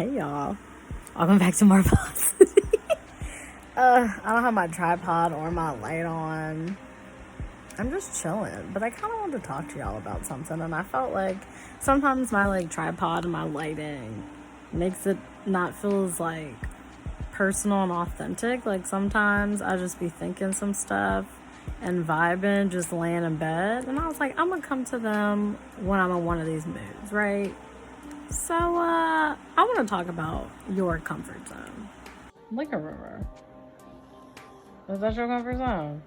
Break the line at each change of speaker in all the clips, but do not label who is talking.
Hey y'all, welcome back to Marvelous. I don't have my tripod or my light on. I'm just chilling, but I kind of wanted to talk to y'all about something, and I felt like sometimes my tripod and my lighting makes it not feel as personal and authentic. Like sometimes I just be thinking some stuff and vibing, just laying in bed, and I was like, I'm gonna come to them when I'm in one of these moods, right? So, I want to talk about your comfort zone. Like a river. Is that your comfort zone?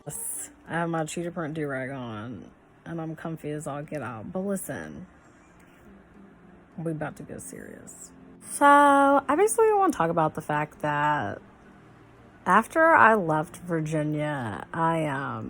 Yes. I have my cheetah print do-rag on, and I'm comfy as all get out. But listen, we about to get serious. So, I basically want to talk about the fact that after I left Virginia, I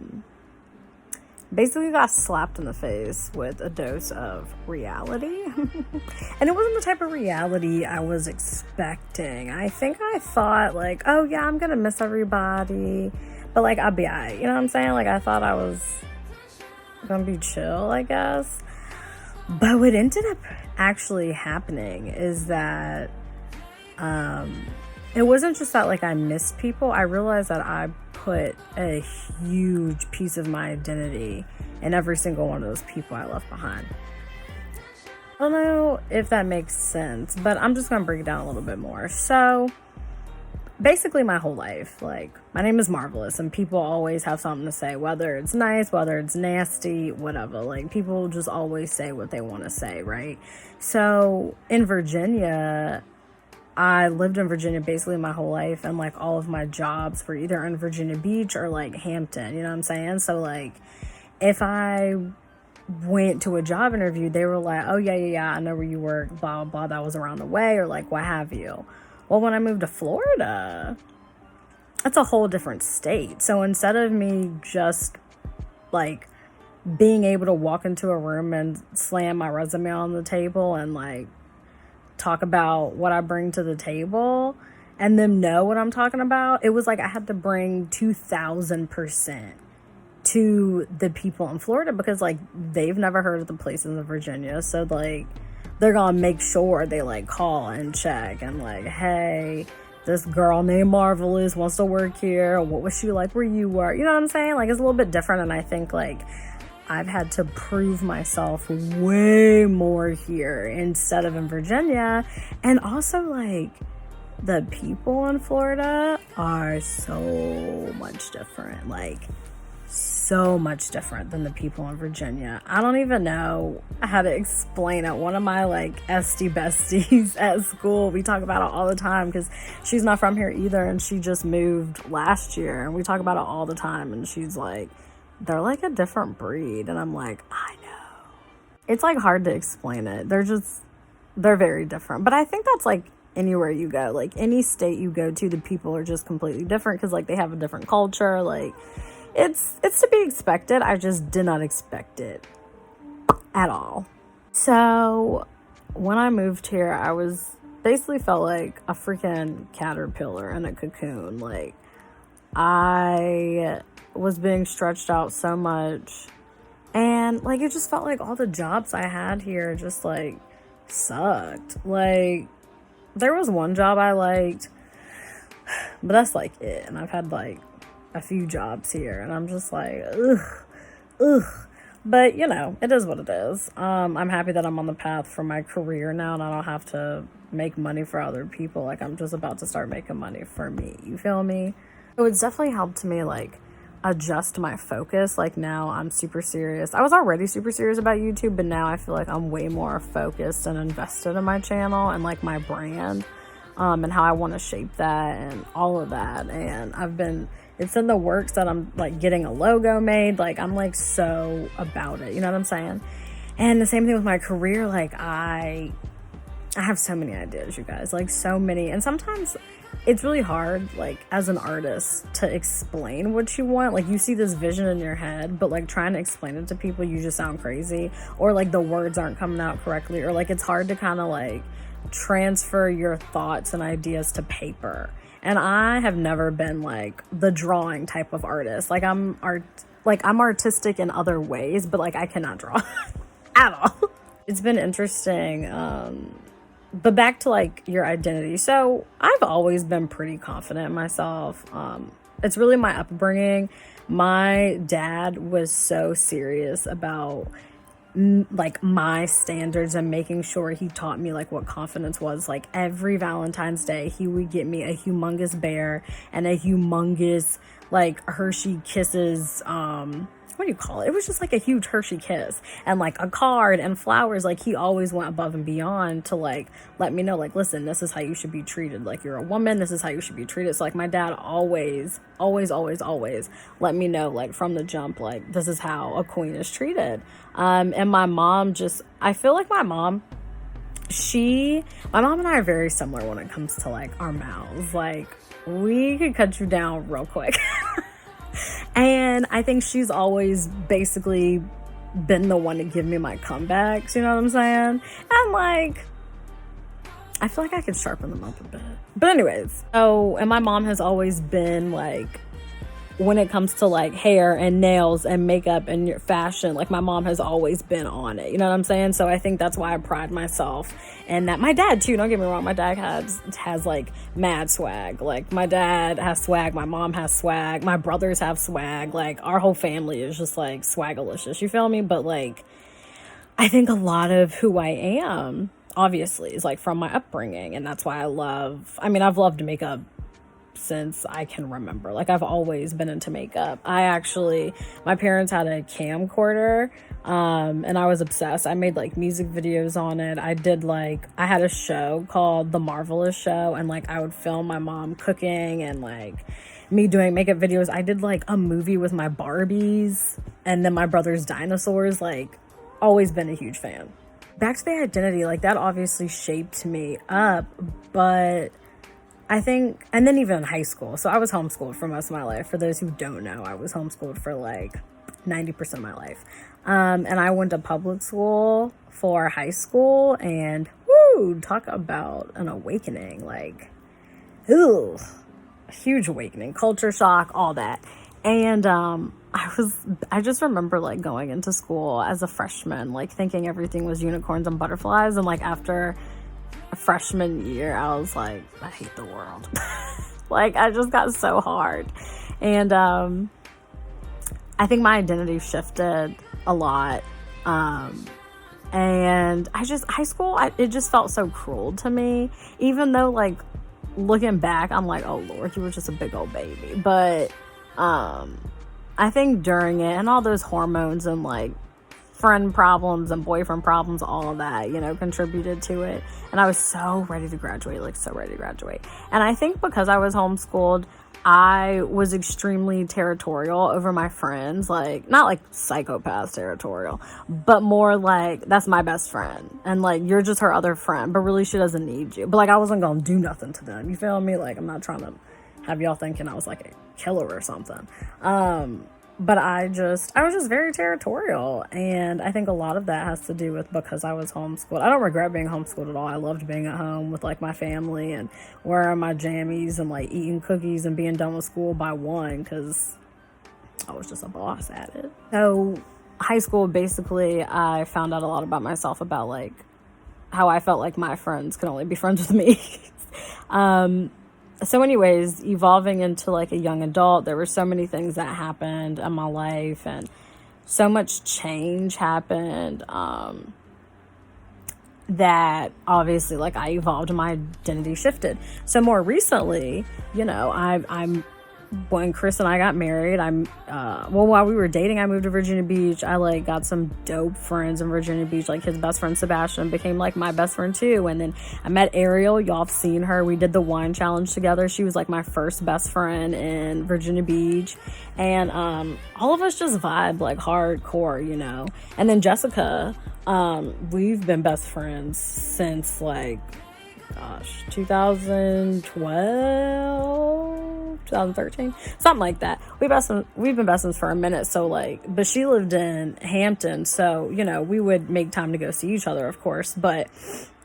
basically got slapped in the face with a dose of reality. And it wasn't the type of reality I was expecting. I think I thought oh yeah, I'm gonna miss everybody, but I'll be alright. You know what I'm saying? I thought I was gonna be chill, I guess. But what ended up actually happening is that it wasn't just that I missed people. I realized that I put a huge piece of my identity in every single one of those people I left behind. I don't know if that makes sense, but I'm just gonna break it down a little bit more. So basically my whole life, my name is Marvelous, and people always have something to say, whether it's nice, whether it's nasty, whatever. People just always say what they want to say, right? So in Virginia, I lived in Virginia basically my whole life, and all of my jobs were either in Virginia Beach or Hampton, you know what I'm saying? So if I went to a job interview, they were like, oh yeah, I know where you work, blah, blah, blah, that was around the way, or what have you. Well, when I moved to Florida, it's a whole different state. So instead of me just being able to walk into a room and slam my resume on the table and talk about what I bring to the table and them know what I'm talking about, it was I had to bring 2,000% to the people in Florida, because they've never heard of the places in Virginia. So they're gonna make sure they call and check and hey, this girl named Marvelous wants to work here. What was she like where you were? You know what I'm saying? It's a little bit different, and I think I've had to prove myself way more here instead of in Virginia. And also the people in Florida are so much different, so much different than the people in Virginia. I don't even know how to explain it. One of my SD besties at school, we talk about it all the time because she's not from here either, and she just moved last year, and we talk about it all the time, and she's they're a different breed. And I'm I know. It's hard to explain it. They're very different. But I think that's anywhere you go. Any state you go to, the people are just completely different because they have a different culture. It's to be expected. I just did not expect it at all. So when I moved here, I was basically felt like a freaking caterpillar in a cocoon. I was being stretched out so much, and it just felt all the jobs I had here just sucked. There was one job I liked, but that's it. And I've had a few jobs here, and I'm just ugh. But it is what it is. I'm happy that I'm on the path for my career now, and I don't have to make money for other people. I'm just about to start making money for me. You feel me? So it's definitely helped me adjust my focus. Now I'm super serious. I was already super serious about YouTube, but now I feel I'm way more focused and invested in my channel and my brand, and how I want to shape that and all of that. And it's in the works that I'm getting a logo made. I'm so about it, you know what I'm saying? And the same thing with my career. I have so many ideas, you guys, so many. And sometimes it's really hard, as an artist, to explain what you want. You see this vision in your head, but trying to explain it to people, you just sound crazy, or the words aren't coming out correctly, or it's hard to kind of transfer your thoughts and ideas to paper. And I have never been the drawing type of artist. I'm artistic in other ways, but I cannot draw at all. It's been interesting but back to like your identity. So I've always been pretty confident in myself. It's really my upbringing. My dad was so serious about like my standards and making sure he taught me like what confidence was. Like every Valentine's Day he would get me a humongous bear and a humongous like Hershey Kisses, what do you call it? It was just like a huge Hershey kiss and like a card and flowers. Like he always went above and beyond to like let me know, like, listen, this is how you should be treated. Like you're a woman, this is how you should be treated. So like my dad always let me know, like from the jump, like this is how a queen is treated. And my mom I feel like my mom and I are very similar when it comes to like our mouths. Like we could cut you down real quick. And I think she's always basically been the one to give me my comebacks, you know what I'm saying? And like, I feel like I could sharpen them up a bit. But anyways, and my mom has always been like, when it comes to like hair and nails and makeup and your fashion, like my mom has always been on it, you know what I'm saying? So I think that's why I pride myself. And that my dad too, don't get me wrong, my dad has like mad swag. Like my dad has swag, my mom has swag, my brothers have swag, like our whole family is just like swagalicious, you feel me? But like I think a lot of who I am obviously is like from my upbringing, and that's why I've loved makeup since I can remember. Like I've always been into makeup. My parents had a camcorder, and I was obsessed. I made like music videos on it. I had a show called The Marvelous Show, and like I would film my mom cooking and like me doing makeup videos. I did like a movie with my Barbies and then my brother's dinosaurs. Like always been a huge fan. Back to the identity, like that obviously shaped me up, but I think, and then even in high school. So I was homeschooled for most of my life. For those who don't know, I was homeschooled for like 90% of my life. And I went to public school for high school, and talk about an awakening. Like, a huge awakening, culture shock, all that. And I just remember like going into school as a freshman, like thinking everything was unicorns and butterflies. And like after freshman year, I was like, I hate the world. Like I just got so hard. And I think my identity shifted a lot. And high school, it just felt so cruel to me, even though like looking back, I'm like, oh Lord, you were just a big old baby. But I think during it and all those hormones and like friend problems and boyfriend problems, all of that, you know, contributed to it. And I was so ready to graduate. And I think because I was homeschooled, I was extremely territorial over my friends. Like, not like psychopath territorial, but more like, that's my best friend. And like, you're just her other friend, but really she doesn't need you. But like, I wasn't going to do nothing to them. You feel me? Like, I'm not trying to have y'all thinking I was like a killer or something. But I was just very territorial. And I think a lot of that has to do with because I was homeschooled. I don't regret being homeschooled at all. I loved being at home with like my family and wearing my jammies and like eating cookies and being done with school by 1 because I was just a boss at it. So high school, basically, I found out a lot about myself, about like how I felt like my friends could only be friends with me. So anyways, evolving into like a young adult, there were so many things that happened in my life and so much change happened, that obviously like I evolved and my identity shifted. So more recently, you know, when Chris and I got married, while we were dating, I moved to Virginia Beach. I like got some dope friends in Virginia Beach. Like his best friend Sebastian became like my best friend too. And then I met Ariel. Y'all have seen her. We did the wine challenge together. She was like my first best friend in Virginia Beach. And all of us just vibe like hardcore, you know. And then Jessica, we've been best friends since like 2013, something like that. We've been best friends for a minute. So like, but she lived in Hampton, so you know we would make time to go see each other, of course. But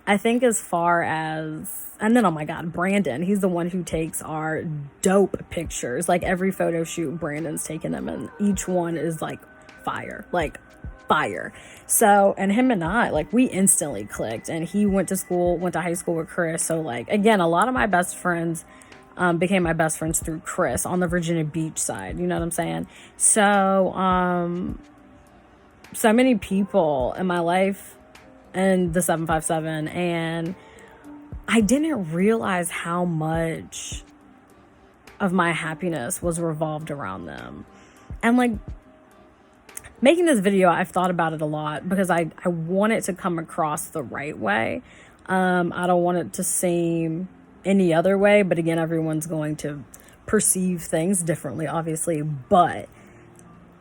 I think as far as, and then oh my god, Brandon, he's the one who takes our dope pictures. Like every photo shoot, Brandon's taking them, and each one is like fire. Like fire. So, and him and I, like, we instantly clicked, and he went to high school with Chris. So, like, again, a lot of my best friends became my best friends through Chris on the Virginia Beach side. You know what I'm saying? So, so many people in my life and the 757, and I didn't realize how much of my happiness was revolved around them. And like, making this video, I've thought about it a lot because I want it to come across the right way. I don't want it to seem any other way, but again, everyone's going to perceive things differently, obviously, but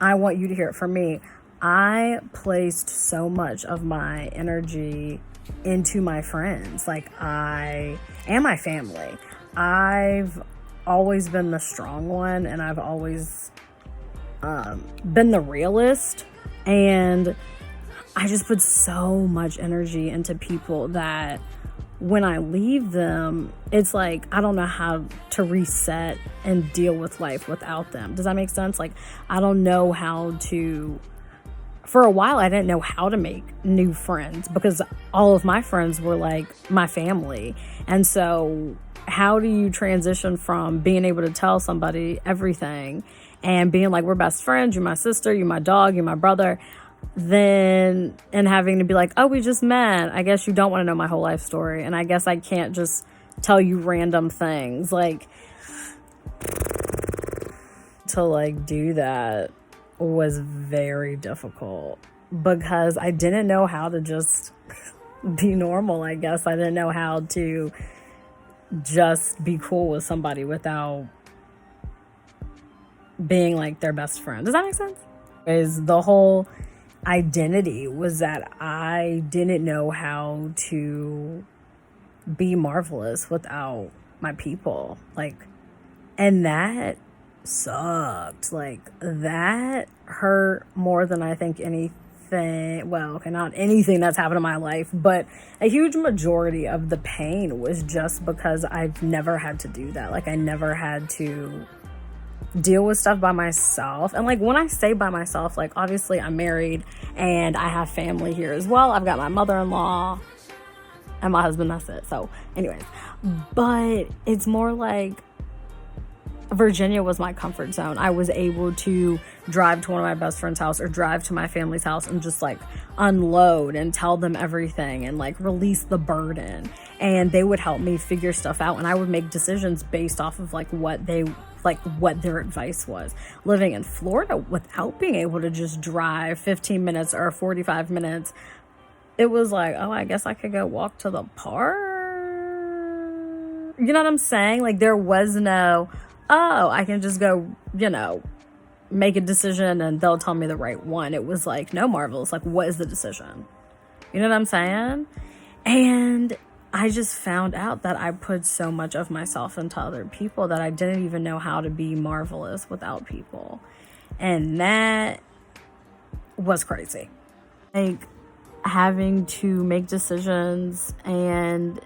I want you to hear it from me. I placed so much of my energy into my friends, and my family. I've always been the strong one, and I've always been the realist, and I just put so much energy into people that when I leave them, it's like I don't know how to reset and deal with life without them. Does that make sense? Like, I don't know how to. For a while, I didn't know how to make new friends because all of my friends were like my family. And so how do you transition from being able to tell somebody everything and being like, we're best friends, you're my sister, you're my dog, you're my brother, then and having to be like, oh, we just met. I guess you don't want to know my whole life story. And I guess I can't just tell you random things. Like, to like do that was very difficult because I didn't know how to just be normal. I guess I didn't know how to just be cool with somebody without being like their best friend. Does that make sense? The whole identity was that I didn't know how to be marvelous without my people. Like, and that sucked. Like, that hurt more than I think anything. Well, okay, not anything that's happened in my life, but a huge majority of the pain was just because I've never had to do that. Like, I never had to deal with stuff by myself. And like, when I say by myself, like, obviously I'm married and I have family here as well. I've got my mother-in-law and my husband. That's it. So anyways, but it's more like Virginia was my comfort zone. I was able to drive to one of my best friend's house or drive to my family's house and just like unload and tell them everything and like release the burden. And they would help me figure stuff out, and I would make decisions based off of like what their advice was. Living in Florida without being able to just drive 15 minutes or 45 minutes, it was like, oh, I guess I could go walk to the park. You know what I'm saying? Like, there was no, oh, I can just go, make a decision and they'll tell me the right one. It was like, no, Marvel, it's like, what is the decision? You know what I'm saying? And I just found out that I put so much of myself into other people that I didn't even know how to be marvelous without people. And that was crazy. Like, having to make decisions and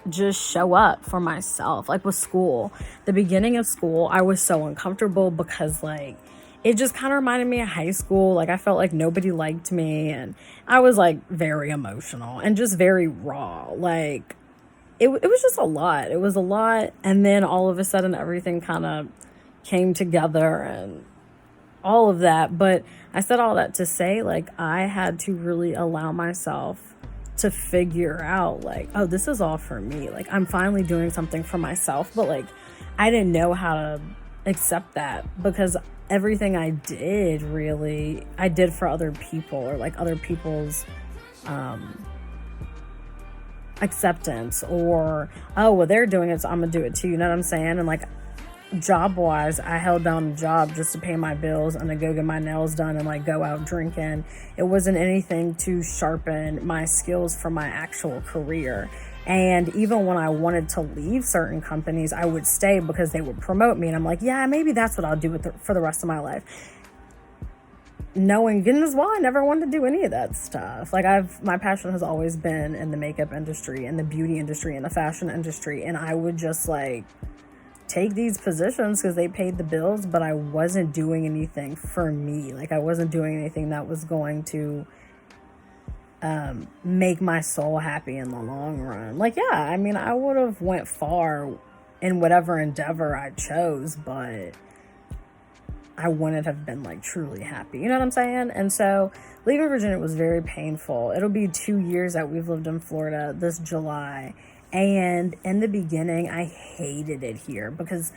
just show up for myself. Like, with school, the beginning of school, I was so uncomfortable because like it just kind of reminded me of high school. Like, I felt like nobody liked me, and I was like very emotional and just very raw. Like, it was just a lot. It was a lot. And then all of a sudden everything kind of came together and all of that. But I said all that to say, like, I had to really allow myself to figure out like, oh, this is all for me. Like, I'm finally doing something for myself. But like, I didn't know how to accept that because everything I did for other people, or like other people's acceptance, or, oh, well, they're doing it, so I'm gonna do it too. You know what I'm saying? And like, job wise, I held down a job just to pay my bills and to go get my nails done and like go out drinking. It wasn't anything to sharpen my skills for my actual career. And even when I wanted to leave certain companies, I would stay because they would promote me. And I'm like, yeah, maybe that's what I'll do for the rest of my life. Knowing goodness well, I never wanted to do any of that stuff. Like, my passion has always been in the makeup industry and the beauty industry and the fashion industry. And I would just like take these positions because they paid the bills, but I wasn't doing anything for me. Like, I wasn't doing anything that was going to make my soul happy in the long run. Like, yeah, I mean, I would have went far in whatever endeavor I chose, but I wouldn't have been like truly happy. You know what I'm saying? And so leaving Virginia was very painful. It'll be 2 years that we've lived in Florida this July. And in the beginning, I hated it here because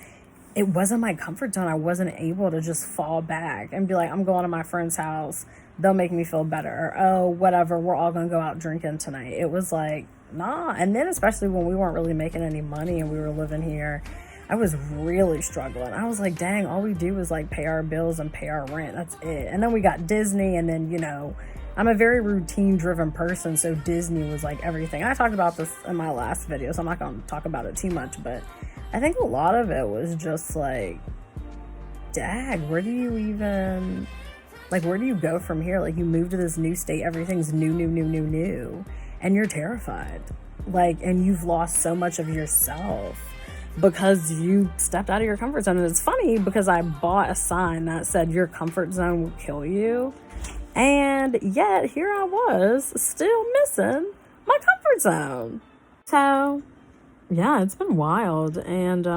it wasn't my comfort zone. I wasn't able to just fall back and be like, I'm going to my friend's house. They'll make me feel better. Or, oh, whatever, we're all going to go out drinking tonight. It was like, nah. And then especially when we weren't really making any money and we were living here, I was really struggling. I was like, dang, all we do is like pay our bills and pay our rent. That's it. And then we got Disney, and then, you know, I'm a very routine driven person, so Disney was like everything. And I talked about this in my last video, so I'm not going to talk about it too much, but I think a lot of it was just like, dag, where do you go from here? Like, you move to this new state, everything's new, and you're terrified. Like, and you've lost so much of yourself because you stepped out of your comfort zone. And it's funny because I bought a sign that said your comfort zone will kill you. And yet here I was still missing my comfort zone. So yeah, it's been wild. And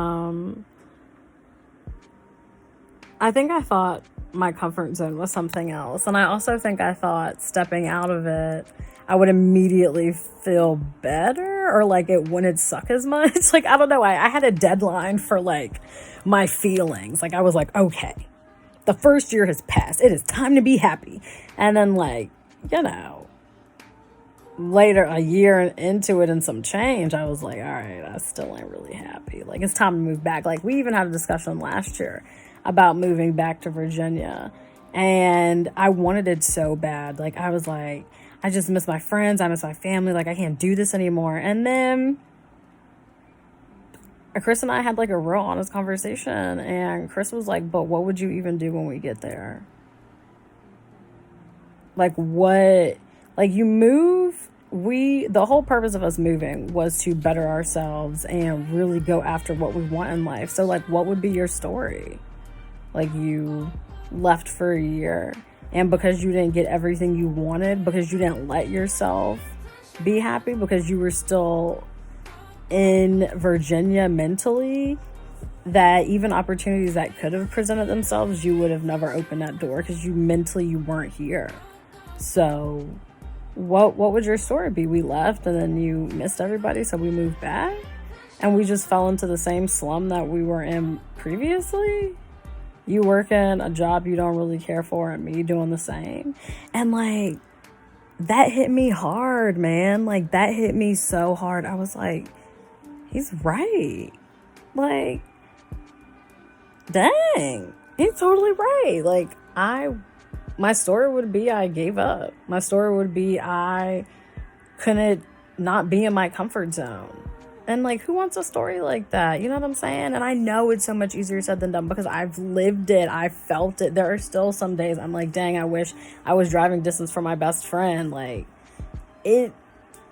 I think I thought my comfort zone was something else. And I also think I thought stepping out of it, I would immediately feel better, or like it wouldn't suck as much. Like, I don't know. I had a deadline for like my feelings. Like, I was like, okay, the first year has passed. It is time to be happy. And then, like, you know, later, a year into it and some change, I was like, all right, I still ain't really happy. Like, it's time to move back. Like, we even had a discussion last year about moving back to Virginia. And I wanted it so bad. Like, I was like, I just miss my friends. I miss my family. Like, I can't do this anymore. And then Chris and I had like a real honest conversation. And Chris was like, but what would you even do when we get there? Like, what? Like, you move. The whole purpose of us moving was to better ourselves and really go after what we want in life. So, like, what would be your story? Like, you left for a year, and because you didn't get everything you wanted, because you didn't let yourself be happy, because you were still in Virginia mentally, that even opportunities that could have presented themselves, you would have never opened that door because you weren't here. So what would your story be? We left and then you missed everybody, so we moved back and we just fell into the same slum that we were in previously. You working a job you don't really care for, and me doing the same. And like, that hit me hard, man. Like, that hit me so hard. I was like, he's right. Like, dang, he's totally right. Like, my story would be I gave up. My story would be I couldn't not be in my comfort zone. And like, who wants a story like that? You know what I'm saying? And I know it's so much easier said than done because I've lived it. I felt it. There are still some days I'm like, dang, I wish I was driving distance for my best friend. Like,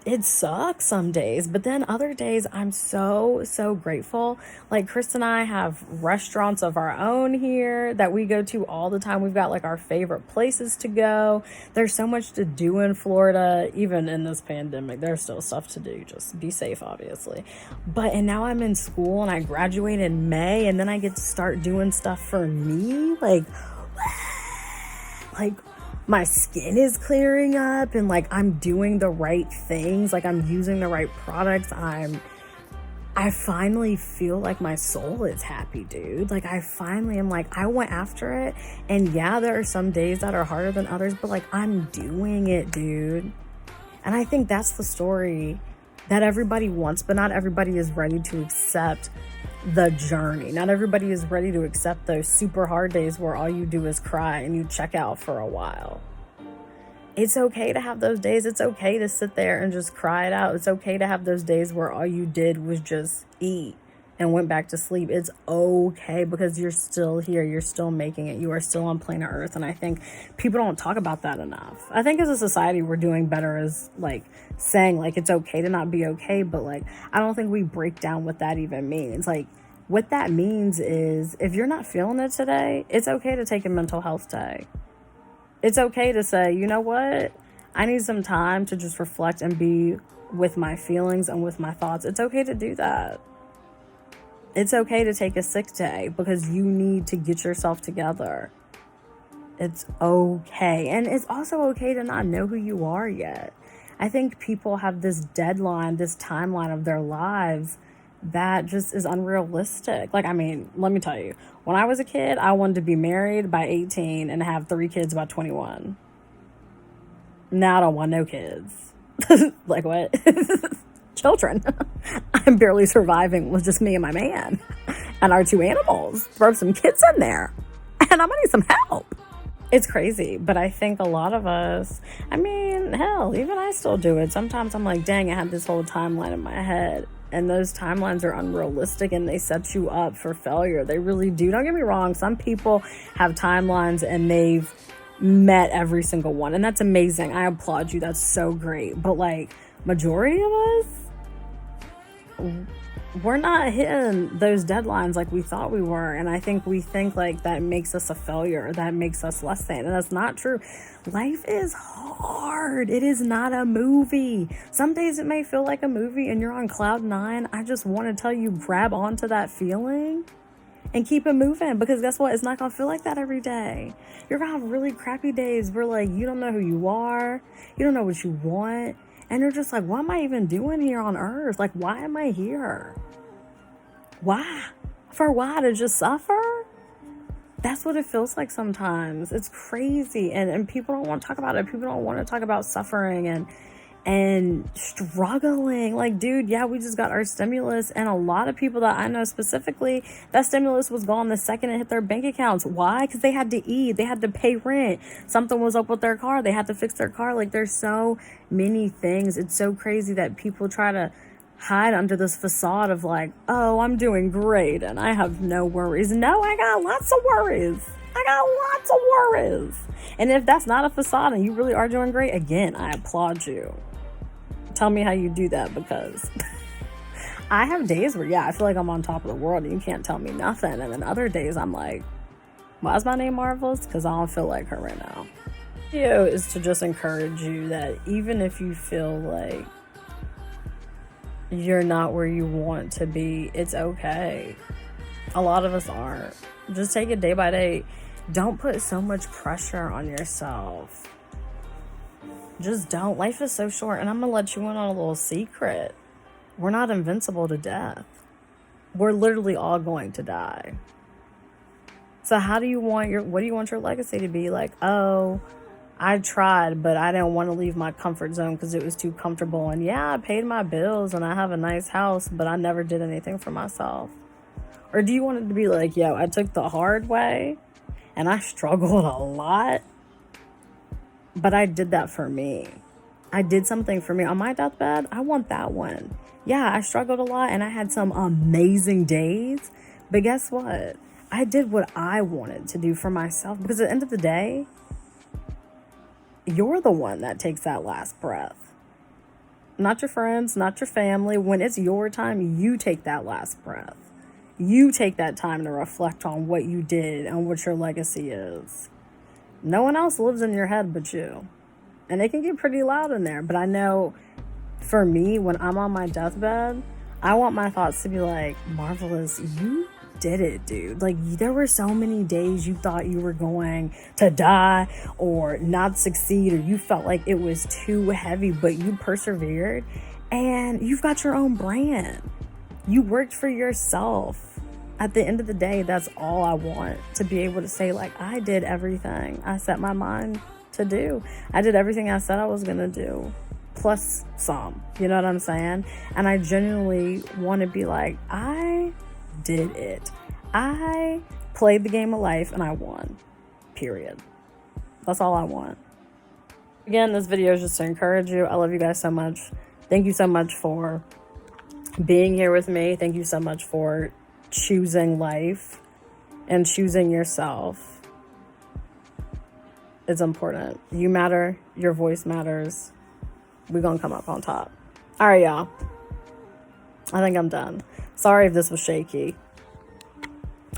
it sucks some days, but then other days I'm so grateful. Like, Chris and I have restaurants of our own here that we go to all the time. We've got like our favorite places to go. There's so much to do in Florida, even in this pandemic. There's still stuff to do. Just be safe, obviously. And now I'm in school and I graduate in May, and then I get to start doing stuff for me. Like my skin is clearing up, and like, I'm doing the right things. Like, I'm using the right products. I finally feel like my soul is happy, dude. Like, I finally am like, I went after it. And yeah, there are some days that are harder than others, but like, I'm doing it, dude. And I think that's the story that everybody wants, but not everybody is ready to accept the journey. Not everybody is ready to accept those super hard days where all you do is cry and you check out for a while. It's okay to have those days. It's okay to sit there and just cry it out. It's okay to have those days where all you did was just eat and went back to sleep. It's okay because you're still here. You're still making it. You are still on planet Earth. And I think people don't talk about that enough. I think as a society, we're doing better as like saying like it's okay to not be okay. But like, I don't think we break down what that even means. Like, What that means is if you're not feeling it today, it's okay to take a mental health day. It's okay to say, you know what? I need some time to just reflect and be with my feelings and with my thoughts. It's okay to do that. It's okay to take a sick day because you need to get yourself together. It's okay. And it's also okay to not know who you are yet. I think people have this deadline, this timeline of their lives that just is unrealistic. Like, I mean, let me tell you, when I was a kid, I wanted to be married by 18 and have 3 kids by 21. Now I don't want no kids. Like, what? Children. I'm barely surviving with just me and my man and our 2 animals. Throw some kids in there and I'm gonna need some help. It's crazy, but I think a lot of us, I mean, hell, even I still do it. Sometimes I'm like, dang, I had this whole timeline in my head, and those timelines are unrealistic and they set you up for failure. They really do. Don't get me wrong. Some people have timelines and they've met every single one, and that's amazing. I applaud you. That's so great. But like, majority of us, we're not hitting those deadlines like we thought we were. And I think we think like that makes us a failure, that makes us less than, and that's not true. Life is hard. It is not a movie. Some days it may feel like a movie and you're on cloud 9. I just want to tell you, grab onto that feeling and keep it moving, because guess what? It's not gonna feel like that every day. You're gonna have really crappy days where like you don't know who you are, you don't know what you want, and you're just like, what am I even doing here on earth? Like, why am I here? Why? For why? To just suffer? That's what it feels like sometimes. It's crazy. And people don't want to talk about it. People don't want to talk about suffering and struggling. Like, dude, yeah, we just got our stimulus, and a lot of people that I know specifically, that stimulus was gone the second it hit their bank accounts. Why? Because they had to eat, they had to pay rent, something was up with their car, they had to fix their car. Like, there's so many things. It's so crazy that people try to hide under this facade of like, oh, I'm doing great and I have no worries. No, I got lots of worries. And if that's not a facade and you really are doing great, again, I applaud you. Tell me how you do that, because I have days where, yeah, I feel like I'm on top of the world and you can't tell me nothing. And then other days I'm like, why is my name Marvelous? Because I don't feel like her right now. The video is to just encourage you that even if you feel like you're not where you want to be, it's okay. A lot of us aren't. Just take it day by day. Don't put so much pressure on yourself. Just don't. Life is so short, and I'm gonna let you in on a little secret. We're not invincible to death. We're literally all going to die. So what do you want your legacy to be? Like, oh, I tried, but I didn't want to leave my comfort zone because it was too comfortable. And yeah, I paid my bills and I have a nice house, but I never did anything for myself. Or do you want it to be like, yo, I took the hard way and I struggled a lot, but I did that for me. I did something for me. On my deathbed, I want that one. Yeah, I struggled a lot and I had some amazing days, but guess what? I did what I wanted to do for myself, because at the end of the day, you're the one that takes that last breath. Not your friends, not your family. When it's your time, you take that last breath. You take that time to reflect on what you did and what your legacy is. No one else lives in your head but you. And it can get pretty loud in there. But I know for me, when I'm on my deathbed, I want my thoughts to be like, Marvelous, you did it, dude. Like, there were so many days you thought you were going to die or not succeed, or you felt like it was too heavy, but you persevered and you've got your own brand. You worked for yourself. At the end of the day, that's all I want, to be able to say, like, I did everything I set my mind to do. I did everything I said I was gonna do, plus some, you know what I'm saying? And I genuinely want to be like, I did it. I played the game of life and I won. Period. That's all I want. Again, this video is just to encourage you. I love you guys so much. Thank you so much for being here with me. Thank you so much for choosing life and choosing yourself. It's important. You matter. Your voice matters. We're gonna come up on top. All right, y'all. I think I'm done. Sorry if this was shaky.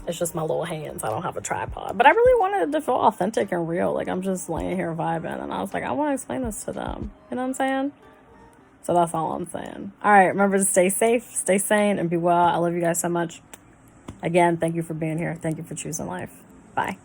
It's just my little hands. I don't have a tripod. But I really wanted it to feel authentic and real. Like, I'm just laying here vibing. And I was like, I want to explain this to them. You know what I'm saying? So that's all I'm saying. All right. Remember to stay safe, stay sane, and be well. I love you guys so much. Again, thank you for being here. Thank you for choosing life. Bye.